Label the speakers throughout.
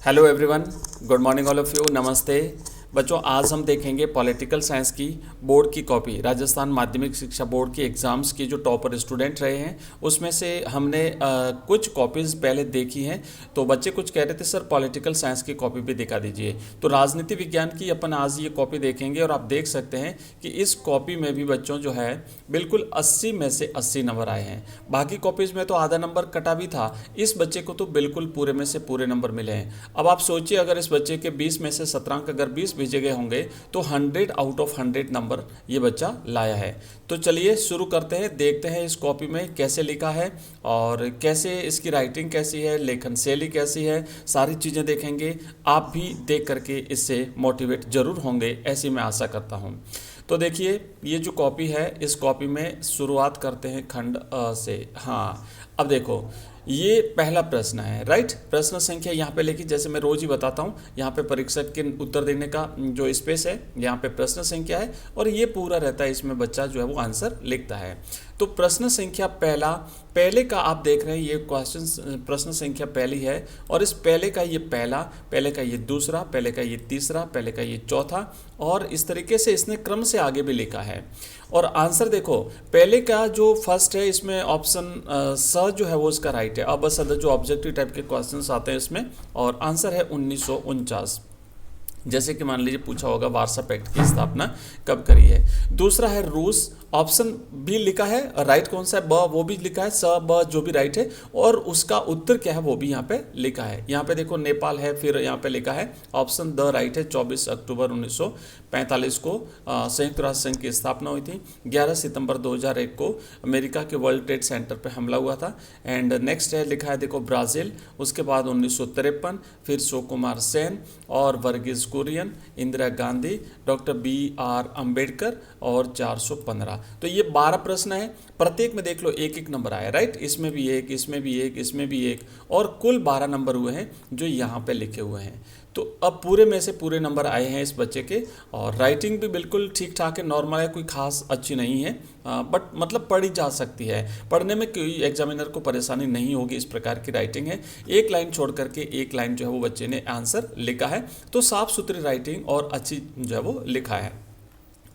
Speaker 1: Hello everyone, good morning all of you, नमस्ते बच्चों। आज हम देखेंगे पॉलिटिकल साइंस की बोर्ड की कॉपी, राजस्थान माध्यमिक शिक्षा बोर्ड की एग्ज़ाम्स की जो टॉपर स्टूडेंट रहे हैं उसमें से हमने कुछ कॉपीज़ पहले देखी हैं। तो बच्चे कुछ कह रहे थे सर पॉलिटिकल साइंस की कॉपी भी दिखा दीजिए, तो राजनीति विज्ञान की अपन आज ये कॉपी देखेंगे और आप देख सकते हैं कि इस कॉपी में भी बच्चों जो है बिल्कुल 80 में से 80 नंबर आए हैं। बाकी कॉपीज़ में तो आधा नंबर कटा भी था, इस बच्चे को तो बिल्कुल पूरे में से पूरे नंबर मिले हैं। अब आप सोचिए, अगर इस बच्चे के 20 में से 17 अंक अगर 20 भेजे गए होंगे तो 100 आउट ऑफ 100 नंबर ये बच्चा लाया है। तो चलिए शुरू करते हैं, देखते हैं इस कॉपी में कैसे लिखा है और कैसे इसकी राइटिंग कैसी है, लेखन शैली कैसी है, सारी चीज़ें देखेंगे। आप भी देख करके इससे मोटिवेट जरूर होंगे, ऐसी मैं आशा करता हूँ। तो देखिए ये जो कॉपी है, इस कॉपी में शुरुआत करते हैं खंड अ से। हाँ, अब देखो ये पहला प्रश्न है, राइट। प्रश्न संख्या यहाँ पे लिखी, जैसे मैं रोज ही बताता हूँ, यहाँ पे परीक्षक के उत्तर देने का जो स्पेस है, यहाँ पे प्रश्न संख्या है और ये पूरा रहता है, इसमें बच्चा जो है वो आंसर लिखता है। तो प्रश्न संख्या पहला, पहले का आप देख रहे हैं ये क्वेश्चन, प्रश्न संख्या पहली है और इस पहले का ये पहला, पहले का ये दूसरा, पहले का ये तीसरा, पहले का ये चौथा और इस तरीके से इसने क्रम से आगे भी लिखा है। और आंसर देखो, पहले का जो फर्स्ट है इसमें ऑप्शन स जो है वो इसका राइट है। अब बस अदर जो ऑब्जेक्टिव टाइप के क्वेश्चंस आते हैं इसमें, और आंसर है 1949। जैसे कि मान लीजिए पूछा होगा वारसा पैक्ट की स्थापना कब करी है। दूसरा है रूस, ऑप्शन बी लिखा है, राइट कौन सा है, ब वो भी लिखा है, स ब जो भी राइट है और उसका उत्तर क्या है वो भी यहाँ पे लिखा है। यहाँ पे देखो नेपाल है, फिर यहाँ पे लिखा है ऑप्शन द राइट है। 24 अक्टूबर 1945 को संयुक्त राष्ट्र संघ की स्थापना हुई थी। 11 सितंबर 2001 को अमेरिका के वर्ल्ड ट्रेड सेंटर पे हमला हुआ था। एंड नेक्स्ट है लिखा है देखो ब्राज़ील, उसके बाद 1953, फिर सुकुमार सेन और वर्गीज कुरियन, इंदिरा गांधी, डॉक्टर BR अम्बेडकर और 415। तो ये 12 प्रश्न है, प्रत्येक में देख लो एक एक नंबर आया, राइट। इसमें भी एक, इसमें भी एक, इसमें भी एक, और कुल 12 नंबर हुए हैं जो यहाँ पे लिखे हुए हैं। तो अब पूरे में से पूरे नंबर आए हैं इस बच्चे के, और राइटिंग भी बिल्कुल ठीक ठाक है, नॉर्मल है, कोई खास अच्छी नहीं है, बट मतलब पढ़ी जा सकती है, पढ़ने में कोई एग्जामिनर को परेशानी नहीं होगी, इस प्रकार की राइटिंग है। एक लाइन छोड़ करके एक लाइन जो है वो बच्चे ने आंसर लिखा है, तो साफ सुथरी राइटिंग और अच्छी जो है वो लिखा है।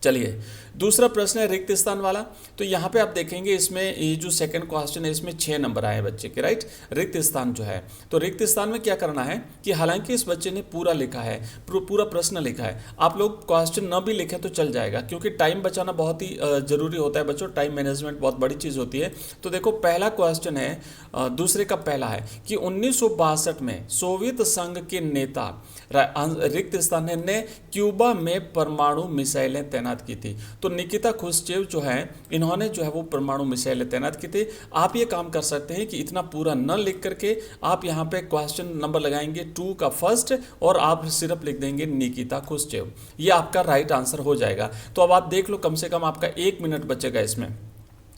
Speaker 1: चलिए दूसरा प्रश्न है रिक्त स्थान वाला। तो यहाँ पे आप देखेंगे इसमें ये जो सेकंड क्वेश्चन है इसमें 6 नंबर आए बच्चे के, राइट। रिक्त स्थान जो है, तो रिक्त स्थान में क्या करना है कि हालांकि इस बच्चे ने पूरा लिखा है, पूरा प्रश्न लिखा है, आप लोग क्वेश्चन न भी लिखें तो चल जाएगा, क्योंकि टाइम बचाना बहुत ही जरूरी होता है बच्चों, टाइम मैनेजमेंट बहुत बड़ी चीज़ होती है। तो देखो पहला क्वेश्चन है, दूसरे का पहला है कि 1962 में सोवियत संघ के नेता, रिक्त स्थान ने क्यूबा में परमाणु मिसाइलें तैनात की थी। तो निकिता खुश्चेव जो है, इन्होंने जो है वो परमाणु मिसाइलें तैनात की थी। आप ये काम कर सकते हैं कि इतना पूरा न लिख करके आप यहाँ पे क्वेश्चन नंबर लगाएंगे 2 का फर्स्ट और आप सिर्फ लिख देंगे निकिता खुश्चेव, ये आपका राइट आंसर हो जाएगा। तो अब आप देख लो कम से कम आपका 1 मिनट बचेगा इसमें,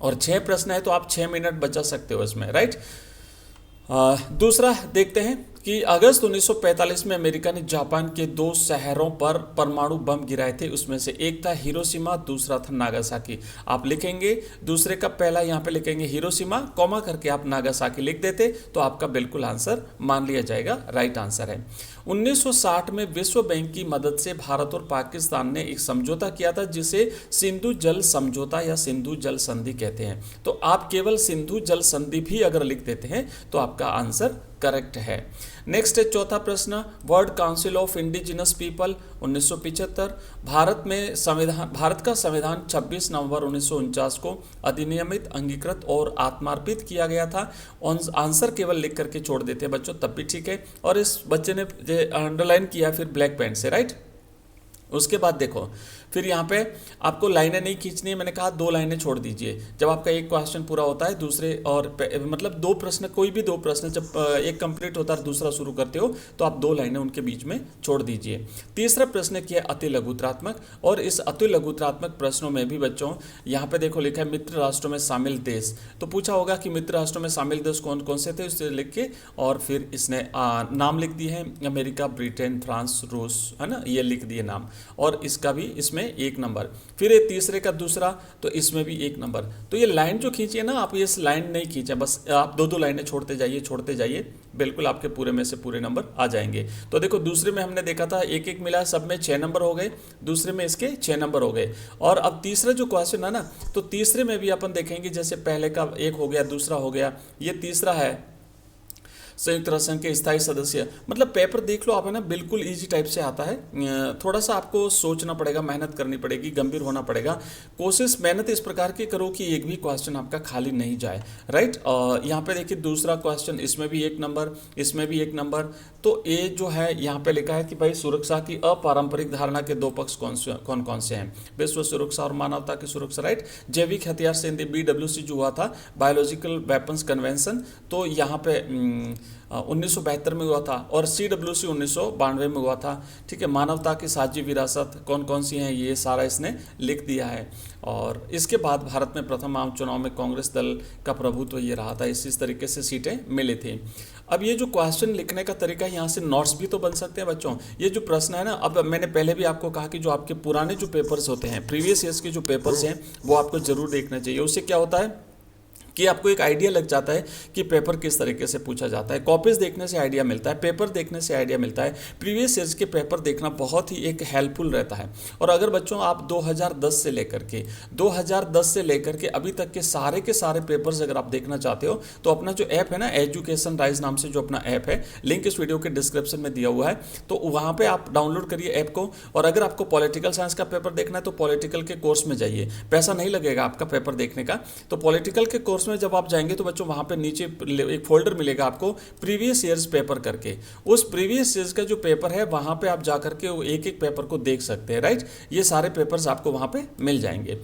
Speaker 1: और 6 प्रश्न है तो आप 6 मिनट बचा सकते हो इसमें, राइट। दूसरा देखते हैं कि अगस्त 1945 में अमेरिका ने जापान के 2 शहरों पर परमाणु बम गिराए थे, उसमें से एक था हिरोशिमा, दूसरा था नागासाकी। आप लिखेंगे दूसरे का पहला यहाँ पे लिखेंगे हिरोशिमा, कॉमा करके आप नागासाकी लिख देते तो आपका बिल्कुल आंसर मान लिया जाएगा, राइट आंसर है। 1960 में विश्व बैंक की मदद से भारत और पाकिस्तान ने एक समझौता किया था जिसे सिंधु जल समझौता या सिंधु जल संधि कहते हैं। तो आप केवल सिंधु जल संधि भी अगर लिख देते हैं तो आपका आंसर करेक्ट है। नेक्स्ट है चौथा प्रश्न, world council of indigenous people 1975। Bharat का संविधान 26 नवंबर 1949 को अधिनियमित, अंगीकृत और आत्मार्पित किया गया था। आंसर केवल लिख करके छोड़ देते हैं बच्चों तब भी ठीक है, और इस बच्चे ने अंडरलाइन किया फिर ब्लैक पेन से, राइट। उसके बाद देखो फिर यहाँ पे आपको लाइनें नहीं खींचनी है, मैंने कहा 2 लाइनें छोड़ दीजिए। जब आपका एक क्वेश्चन पूरा होता है दूसरे और मतलब 2 प्रश्न, कोई भी 2 प्रश्न जब एक कंप्लीट होता है दूसरा शुरू करते हो तो आप 2 लाइनें उनके बीच में छोड़ दीजिए। तीसरा प्रश्न किया अति लघुत्रात्मक, और इस अति लघुत्रात्मक प्रश्नों में भी बच्चों यहाँ पे देखो लिखा है मित्र राष्ट्रों में शामिल देश। तो पूछा होगा कि मित्र राष्ट्रों में शामिल देश कौन कौन से थे, उससे लिख के और फिर इसने नाम लिख दिए हैं, अमेरिका, ब्रिटेन, फ्रांस, रूस, है ना, ये लिख दिए नाम, और इसका भी इसमें इसमें 1 नंबर, फिर ये तीसरे का दूसरा तो इसमें भी 1 नंबर। तो ये लाइन जो खींची है ना, आप ये लाइन नहीं खींचे, बस आप 2-2 लाइनें छोड़ते जाइए, बिल्कुल आपके पूरे में से पूरे नंबर आ जाएंगे। तो देखो दूसरे में हमने देखा था 1-1 मिला, सब में 6 नंबर हो गए, दूसरे में इसके 6 नंबर हो गए। और अब तीसरा जो क्वेश्चन है ना, तो तीसरे में भी अपन देखेंगे जैसे पहले का 1 हो गया, दूसरा हो गया, ये तीसरा है संयुक्त राष्ट्र संघ के स्थायी सदस्य। मतलब पेपर देख लो आप, है ना, बिल्कुल इजी टाइप से आता है। थोड़ा सा आपको सोचना पड़ेगा, मेहनत करनी पड़ेगी, गंभीर होना पड़ेगा। कोशिश मेहनत इस प्रकार की करो कि एक भी क्वेश्चन आपका खाली नहीं जाए, राइट। यहाँ पे देखिए दूसरा क्वेश्चन, इसमें भी 1 नंबर, इसमें भी 1 नंबर। तो ये जो है यहाँ पे लिखा है कि भाई सुरक्षा की अपारंपरिक धारणा के 2 पक्ष कौन कौन से हैं? विश्व सुरक्षा और मानवता की सुरक्षा, राइट। जैविक हथियार संधि BWC जो हुआ था, बायोलॉजिकल वेपन्स कन्वेंशन, तो यहाँ पे 1972 में हुआ था, और CWC 1992 में हुआ था, ठीक है। मानवता की साझी विरासत कौन कौन सी हैं, ये सारा इसने लिख दिया है। और इसके बाद भारत में प्रथम आम चुनाव में कांग्रेस दल का प्रभुत्व ये रहा था, इस तरीके से सीटें मिली थी। अब ये जो क्वेश्चन लिखने का तरीका है, यहाँ से नोट्स भी तो बन सकते हैं बच्चों। ये जो प्रश्न है ना, अब मैंने पहले भी आपको कहा कि जो आपके पुराने जो पेपर्स होते हैं, प्रीवियस ईयर्स के जो पेपर्स हैं, वो आपको जरूर देखना चाहिए। उससे क्या होता है कि आपको एक आइडिया लग जाता है कि पेपर किस तरीके से पूछा जाता है। कॉपीज देखने से आइडिया मिलता है, पेपर देखने से आइडिया मिलता है। प्रीवियस ईयर्स के पेपर देखना बहुत ही एक हेल्पफुल रहता है। और अगर बच्चों आप 2010 से लेकर के अभी तक के सारे पेपर्स अगर आप देखना चाहते हो, तो अपना जो ऐप है ना, एजुकेशन राइज नाम से जो अपना ऐप है, लिंक इस वीडियो के डिस्क्रिप्शन में दिया हुआ है, तो वहाँ पर आप डाउनलोड करिए ऐप को। और अगर आपको पॉलिटिकल साइंस का पेपर देखना है तो पॉलिटिकल के कोर्स में जाइए, पैसा नहीं लगेगा आपका पेपर देखने का। तो पॉलिटिकल के कोर्स में जब आप जाएंगे तो बच्चों वहाँ पे नीचे एक फोल्डर मिलेगा आपको प्रीवियस ईयर्स पेपर करके। उस प्रीवियस ईयर्स का जो पेपर है वहाँ पे आप जा करके एक एक पेपर को देख सकते हैं, राइट। ये सारे पेपर्स आपको वहाँ पे मिल जाएंगे।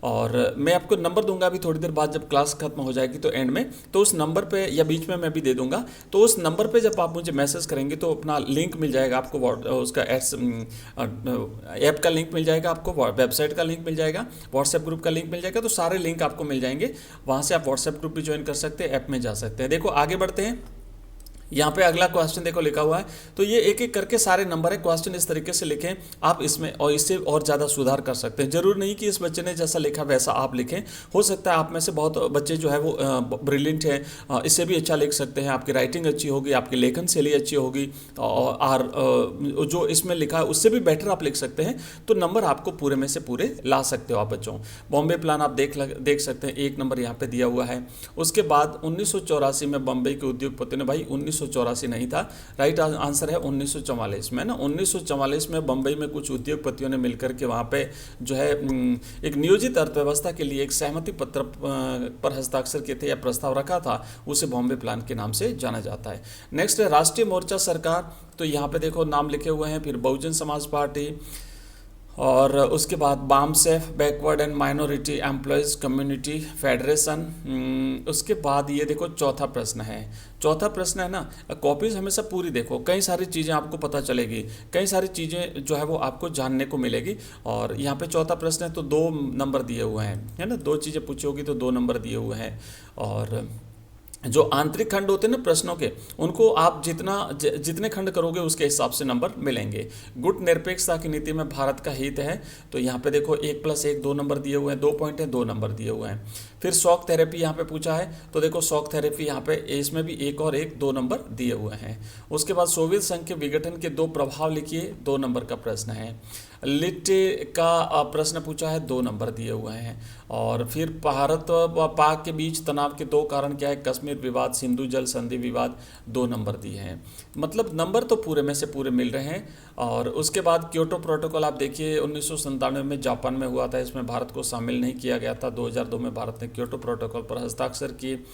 Speaker 1: और मैं आपको नंबर दूंगा अभी थोड़ी देर बाद, जब क्लास खत्म हो जाएगी तो एंड में, तो उस नंबर पे या बीच में मैं भी दे दूंगा। तो उस नंबर पे जब आप मुझे मैसेज करेंगे तो अपना लिंक मिल जाएगा आपको, उसका ऐप का लिंक मिल जाएगा आपको, वेबसाइट का लिंक मिल जाएगा, व्हाट्सएप ग्रुप का लिंक मिल जाएगा। तो सारे लिंक आपको मिल जाएंगे, वहाँ से आप व्हाट्सएप ग्रुप भी ज्वाइन कर सकते हैं, ऐप में जा सकते हैं। देखो आगे बढ़ते हैं। यहाँ पे अगला क्वेश्चन देखो लिखा हुआ है, तो ये एक एक करके सारे नंबर है। क्वेश्चन इस तरीके से लिखें आप, इसमें और इससे और ज़्यादा सुधार कर सकते हैं। जरूर नहीं कि इस बच्चे ने जैसा लिखा वैसा आप लिखें, हो सकता है आप में से बहुत बच्चे जो है वो ब्रिलियंट हैं, इससे भी अच्छा लिख सकते हैं, आपकी राइटिंग अच्छी होगी, आपकी लेखन शैली अच्छी होगी, और जो इसमें लिखा है उससे भी बेटर आप लिख सकते हैं। तो नंबर आपको पूरे में से पूरे ला सकते हो आप बच्चों। बॉम्बे प्लान आप देख सकते हैं, 1 नंबर यहाँ पे दिया हुआ है। उसके बाद 1984 में बम्बई के उद्योगपति ने, भाई 1984 नहीं था, राइट आंसर है 1944 में ना। 1944 में बम्बई में कुछ उद्योगपतियों ने मिलकर के वहाँ पे जो है एक नियोजित अर्थव्यवस्था के लिए एक सहमति पत्र पर हस्ताक्षर किए थे या प्रस्ताव रखा था, उसे बॉम्बे प्लान के नाम से जाना जाता है। नेक्स्ट है राष्ट्रीय मोर्चा सरकार, तो यहाँ पे देखो नाम लिखे हुए हैं, फिर बहुजन समाज पार्टी, और उसके बाद BAMCEF backward and minority employees community federation. उसके बाद ये देखो चौथा प्रश्न है ना, कॉपीज़ हमेशा पूरी देखो, कई सारी चीज़ें आपको पता चलेगी, कई सारी चीज़ें जो है वो आपको जानने को मिलेगी। और यहाँ पे चौथा प्रश्न है तो 2 नंबर दिए हुए हैं, है ना, 2 चीज़ें पूछी होगी तो 2 नंबर दिए हुए हैं। और जो आंतरिक खंड होते हैं ना प्रश्नों के, उनको आप जितने खंड करोगे उसके हिसाब से नंबर मिलेंगे। गुट निरपेक्षता की नीति में भारत का हित है, तो यहाँ पे देखो 1+1 2 नंबर दिए हुए हैं, 2 पॉइंट है, 2 नंबर दिए हुए हैं। फिर शॉक थेरेपी यहाँ पे पूछा है, तो देखो शॉक थेरेपी यहाँ पे इसमें भी 1 और 1 2 नंबर दिए हुए हैं। उसके बाद सोवियत संघ के विघटन के 2 प्रभाव लिखिए, 2 नंबर का प्रश्न है। लिट का प्रश्न पूछा है, 2 नंबर दिए हुए हैं। और फिर भारत व पाक के बीच तनाव के 2 कारण क्या है, कश्मीर विवाद, सिंधु जल संधि विवाद, 2 नंबर दिए हैं। मतलब नंबर तो पूरे में से पूरे मिल रहे हैं। और उसके बाद क्योटो प्रोटोकॉल आप देखिए 1997 में जापान में हुआ था, इसमें भारत को शामिल नहीं किया गया था। 2002 में भारत ने क्योटो प्रोटोकॉल पर हस्ताक्षर किए,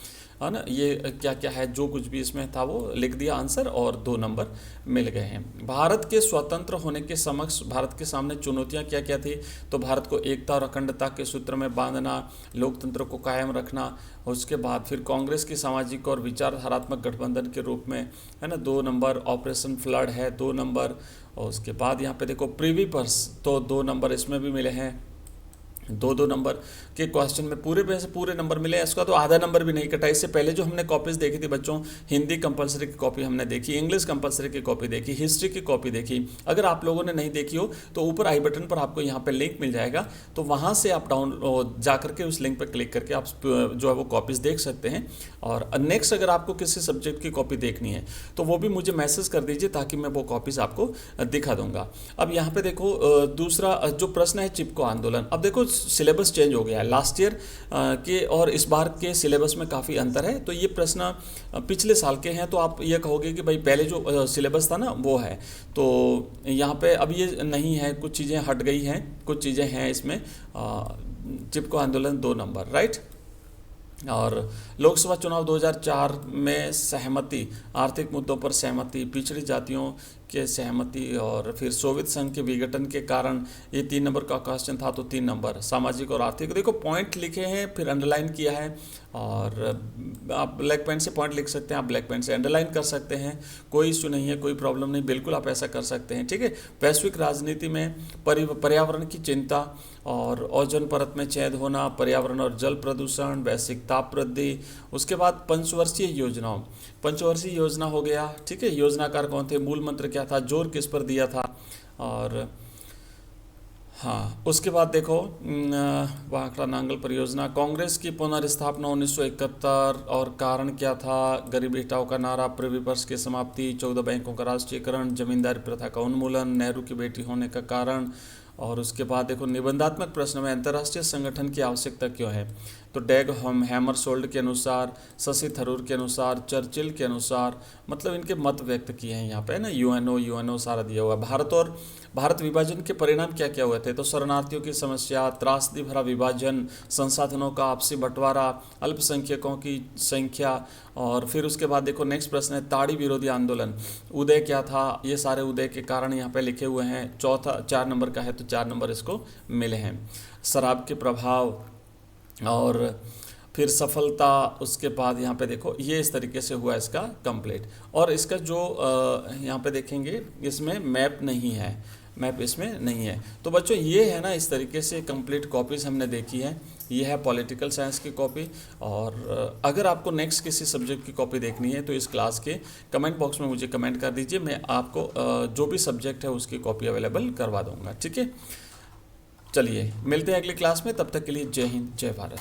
Speaker 1: है ना। ये क्या क्या है, जो कुछ भी इसमें था वो लिख दिया आंसर, और 2 नंबर मिल गए हैं। भारत के स्वतंत्र होने के समक्ष भारत के सामने चुनौतियां क्या क्या थी, तो भारत को एकता और अखंडता के सूत्र में बांधना, लोकतंत्र को कायम रखना। उसके बाद फिर कांग्रेस की सामाजिक और विचारधारात्मक गठबंधन के रूप में, है ना, 2 नंबर। ऑपरेशन फ्लड है, 2 नंबर। और उसके बाद यहाँ पे देखो प्रीवी पर्स, तो 2 नंबर इसमें भी मिले हैं। दो दो नंबर के क्वेश्चन में पूरे पे से पूरे नंबर मिले, इसका तो आधा नंबर भी नहीं कटा। इससे पहले जो हमने कॉपीज देखी थी बच्चों, हिंदी कंपलसरी की कॉपी हमने देखी, इंग्लिश कंपलसरी की कॉपी देखी, हिस्ट्री की कॉपी देखी। अगर आप लोगों ने नहीं देखी हो तो ऊपर आई बटन पर आपको यहाँ पे लिंक मिल जाएगा, तो वहाँ से आप डाउन जा करके उस लिंक पर क्लिक करके आप जो है वो कॉपीज़ देख सकते हैं। और नेक्स्ट अगर आपको किसी सब्जेक्ट की कॉपी देखनी है तो वो भी मुझे मैसेज कर दीजिए, ताकि मैं वो कॉपीज़ आपको दिखा दूंगा। अब यहाँ पे देखो दूसरा जो प्रश्न है चिपको आंदोलन। अब देखो सिलेबस चेंज हो गया है, लास्ट ईयर के और इस बार के सिलेबस में काफ़ी अंतर है। तो ये प्रश्न पिछले साल के हैं, तो आप ये कहोगे कि भाई पहले जो सिलेबस था ना वो है, तो यहाँ पे अब ये नहीं है, कुछ चीज़ें हट गई हैं, कुछ चीज़ें हैं इसमें। चिपको आंदोलन 2 नंबर, राइट। और लोकसभा चुनाव 2004 में सहमति, आर्थिक मुद्दों पर सहमति, पिछड़ी जातियों के सहमति, और फिर सोवियत संघ के विघटन के कारण, ये 3 नंबर का क्वेश्चन था, तो 3 नंबर। सामाजिक और आर्थिक, देखो पॉइंट लिखे हैं, फिर अंडरलाइन किया है, और आप ब्लैक पेन से पॉइंट लिख सकते हैं, आप ब्लैक पेन से अंडरलाइन कर सकते हैं, कोई इशू नहीं है, कोई प्रॉब्लम नहीं, बिल्कुल आप ऐसा कर सकते हैं, ठीक है। वैश्विक राजनीति में पर्यावरण की चिंता, और ओजोन परत में छेद होना, पर्यावरण और जल प्रदूषण, वैश्विक ताप वृद्धि। उसके बाद पंचवर्षीय योजनाओं, पंचवर्षीय योजना हो गया, ठीक है। योजनाकार कौन थे, मूल मंत्र क्या था, जोर किस पर दिया था, और हाँ उसके बाद देखो भाखड़ा नांगल परियोजना, कांग्रेस की पुनर्स्थापना 1971, और कारण क्या था, गरीबी हटाओ का नारा, विपक्ष की समाप्ति, 14 बैंकों का राष्ट्रीयकरण, जमींदारी प्रथा का उन्मूलन, नेहरू की बेटी होने का कारण। और उसके बाद देखो निबंधात्मक प्रश्न में अंतर्राष्ट्रीय संगठन की आवश्यकता क्यों है, तो डैग हैमरशोल्ड के अनुसार, शशि थरूर के अनुसार, चर्चिल के अनुसार, मतलब इनके मत व्यक्त किए हैं यहाँ पे ना, यूएनओ सारा दिया हुआ है। भारत विभाजन के परिणाम क्या क्या हुए थे, तो शरणार्थियों की समस्या, त्रासदी भरा विभाजन, संसाधनों का आपसी बंटवारा, अल्पसंख्यकों की संख्या। और फिर उसके बाद देखो नेक्स्ट प्रश्न है ताड़ी विरोधी आंदोलन, उदय क्या था, ये सारे उदय के कारण यहाँ पे लिखे हुए हैं। चौथा 4 नंबर का है, तो 4 नंबर इसको मिले हैं। शराब के प्रभाव, और फिर सफलता, उसके बाद यहाँ पे देखो ये इस तरीके से हुआ इसका कंप्लीट। और इसका जो यहाँ पे देखेंगे इसमें मैप नहीं है, मैप इसमें नहीं है। तो बच्चों ये है ना, इस तरीके से कंप्लीट कॉपीज़ हमने देखी है। ये है पॉलिटिकल साइंस की कॉपी। और अगर आपको नेक्स्ट किसी सब्जेक्ट की कॉपी देखनी है तो इस क्लास के कमेंट बॉक्स में मुझे कमेंट कर दीजिए, मैं आपको जो भी सब्जेक्ट है उसकी कॉपी अवेलेबल करवा दूँगा, ठीक है। चलिए मिलते हैं अगली क्लास में, तब तक के लिए जय हिंद, जय भारत।